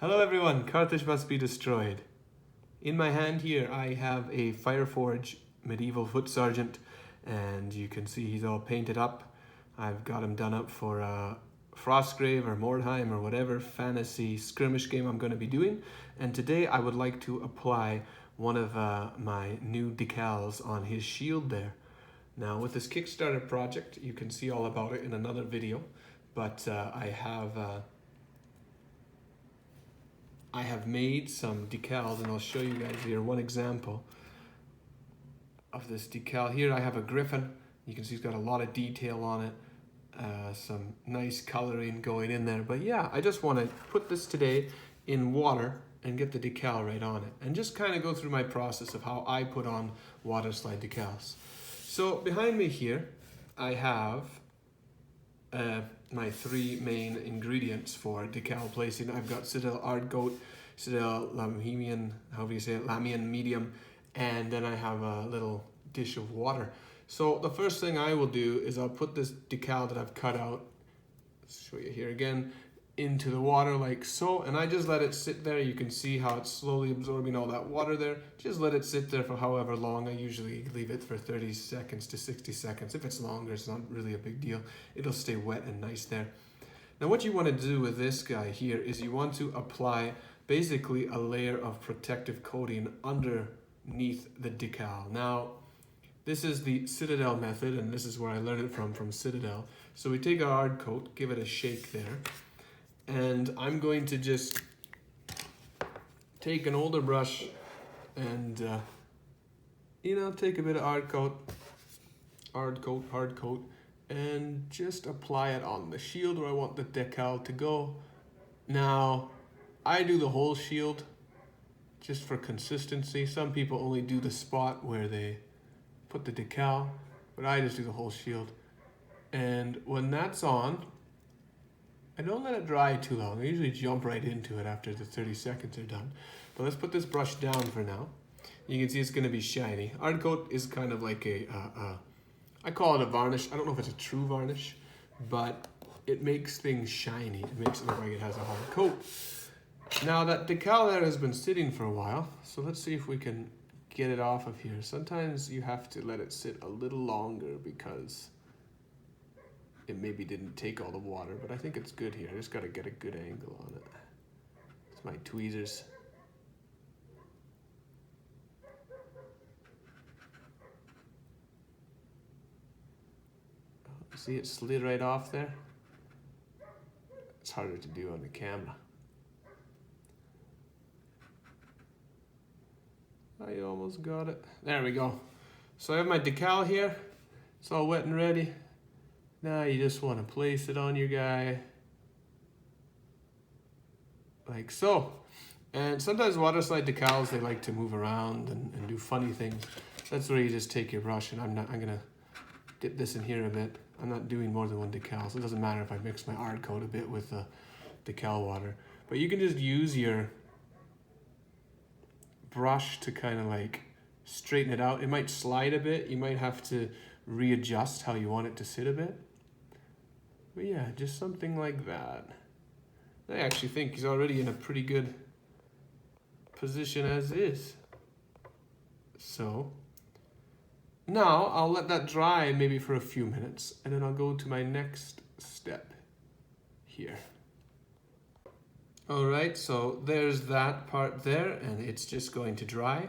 Hello everyone, Carthage must be destroyed. In my hand here I have a Fireforge medieval foot sergeant, and you can see he's all painted up. I've got him done up for Frostgrave or Mordheim or whatever fantasy skirmish game I'm going to be doing, and today I would like to apply one of my new decals on his shield there. Now with this Kickstarter project, you can see all about it in another video, but I have made some decals, and I'll show you guys here one example of this decal. Here I have a griffin. You can see it's got a lot of detail on it, some nice coloring going in there. But yeah, I just want to put this today in water and get the decal right on it, and just kind of go through my process of how I put on Waterslide decals. So behind me here, I have my three main ingredients for decal placing. I've got Citadel Ardcoat, Citadel Lamian, however you say it, Lamian medium, and then I have a little dish of water. So the first thing I will do is I'll put this decal that I've cut out, let's show you here again, into the water like so, and I just let it sit there. You can see how it's slowly absorbing all that water there. Just let it sit there for however long. I usually leave it for 30 seconds to 60 seconds. If it's longer, it's not really a big deal. It'll stay wet and nice there. Now what you want to do with this guy here is you want to apply basically a layer of protective coating underneath the decal. Now this is the Citadel method, and this is where I learned it from Citadel. So we take our hard coat, give it a shake there, and I'm going to just take an older brush and take a bit of hard coat, and just apply it on the shield where I want the decal to go. Now I do the whole shield just for consistency. Some people only do the spot where they put the decal, but I just do the whole shield. And when that's on, I don't let it dry too long. I usually jump right into it after the 30 seconds are done. But let's put this brush down for now. You can see it's going to be shiny. Hard coat is kind of like I call it a varnish. I don't know if it's a true varnish, but it makes things shiny. It makes it look like it has a hard coat. Now that decal there has been sitting for a while, so let's see if we can get it off of here. Sometimes you have to let it sit a little longer because it maybe didn't take all the water, but I think it's good here. I just got to get a good angle on it. It's my tweezers. See, it slid right off there. It's harder to do on the camera. I almost got it. There we go. So I have my decal here. It's all wet and ready. Now you just want to place it on your guy like so. And sometimes Waterslide decals, they like to move around and do funny things. That's where you just take your brush, and I'm gonna dip this in here a bit. I'm not doing more than one decal, so it doesn't matter if I mix my hard coat a bit with the decal water. But you can just use your brush to kind of like straighten it out. It might slide a bit. You might have to readjust how you want it to sit a bit. But yeah, just something like that. I actually think he's already in a pretty good position as is. So now I'll let that dry maybe for a few minutes, and then I'll go to my next step here. All right, so there's that part there, and it's just going to dry.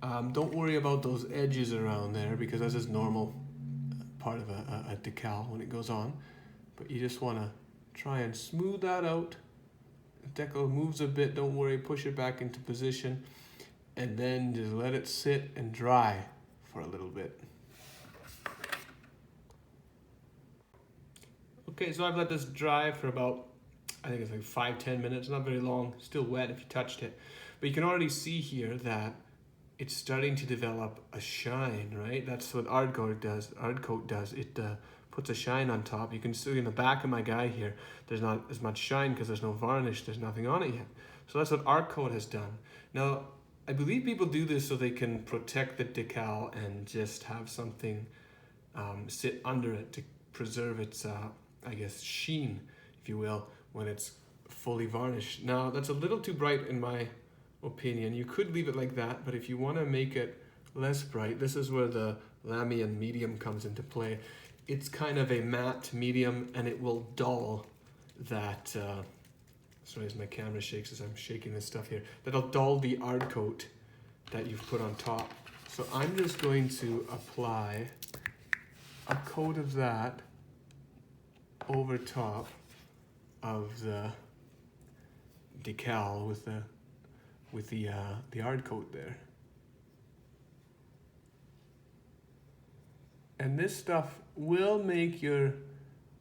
Don't worry about those edges around there, because that's just normal part of a decal when it goes on. But you just want to try and smooth that out. The decal moves a bit, don't worry, push it back into position, and then just let it sit and dry for a little bit. Okay, so I've let this dry for about, I think it's like 5-10 minutes, not very long, still wet if you touched it. But you can already see here that it's starting to develop a shine, right? That's what hard coat does. It puts a shine on top. You can see in the back of my guy here, there's not as much shine because there's no varnish, there's nothing on it yet. So that's what hard coat has done. Now, I believe people do this so they can protect the decal and just have something sit under it to preserve its, I guess, sheen, if you will, when it's fully varnished. Now that's a little too bright in my opinion. You could leave it like that, but if you want to make it less bright, this is where the Lamian medium comes into play. It's kind of a matte medium, and it will dull that, sorry as my camera shakes as I'm shaking this stuff here, that'll dull the art coat that you've put on top. So I'm just going to apply a coat of that over top of the decal with the art coat there. And this stuff will make your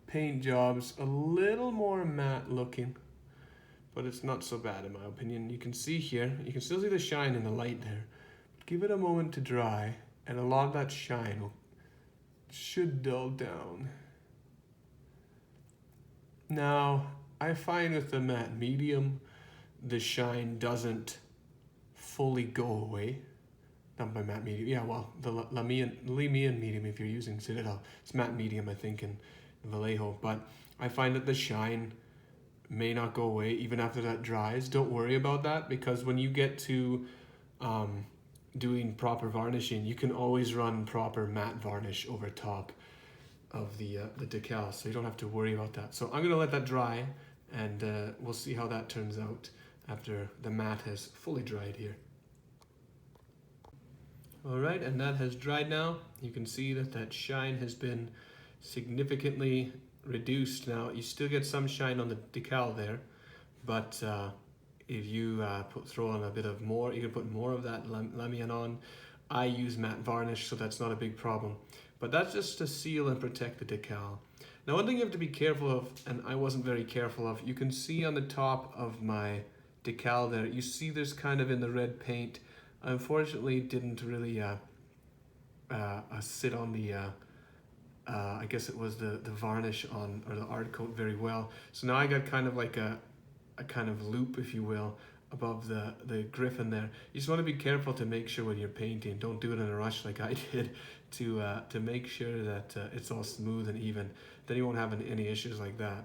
paint jobs a little more matte looking, but it's not so bad in my opinion. You can see here, you can still see the shine in the light there. But give it a moment to dry, and a lot of that shine should dull down. Now, I find with the matte medium, the shine doesn't fully go away. Not by matte medium, yeah, well, the Lamian medium if you're using Citadel. It's matte medium, I think, in Vallejo. But I find that the shine may not go away even after that dries. Don't worry about that, because when you get to doing proper varnishing, you can always run proper matte varnish over top of the decal, so you don't have to worry about that. So I'm gonna let that dry, and we'll see how that turns out after the matte has fully dried here. All right, and that has dried now. You can see that that shine has been significantly reduced. Now, you still get some shine on the decal there, but if you throw on a bit of more, you can put more of that Lamian on. I use matte varnish, so that's not a big problem. But that's just to seal and protect the decal. Now, one thing you have to be careful of, and I wasn't very careful of, you can see on the top of my decal there, you see there's kind of in the red paint. Unfortunately, it didn't really sit on the, I guess it was the varnish on, or the art coat very well. So now I got kind of like a kind of loop, if you will, above the griffin there. You just want to be careful to make sure when you're painting, don't do it in a rush like I did, to make sure that it's all smooth and even. Then you won't have any issues like that.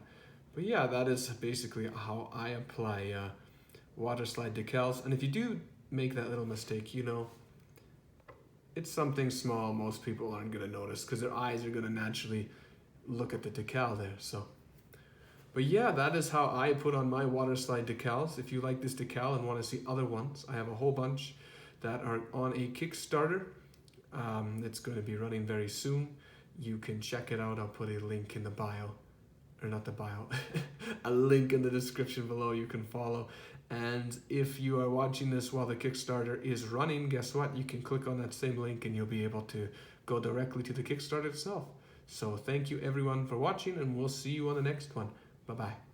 But yeah, that is basically how I apply Waterslide decals. And if you do make that little mistake, you know, it's something small most people aren't going to notice, because their eyes are going to naturally look at the decal there. So, but yeah, that is how I put on my Waterslide decals. If you like this decal and want to see other ones, I have a whole bunch that are on a Kickstarter. It's going to be running very soon. You can check it out. I'll put a link in the bio, or not the bio, a link in the description below you can follow. And if you are watching this while the Kickstarter is running, guess what? You can click on that same link and you'll be able to go directly to the Kickstarter itself. So thank you everyone for watching, and we'll see you on the next one. Bye-bye.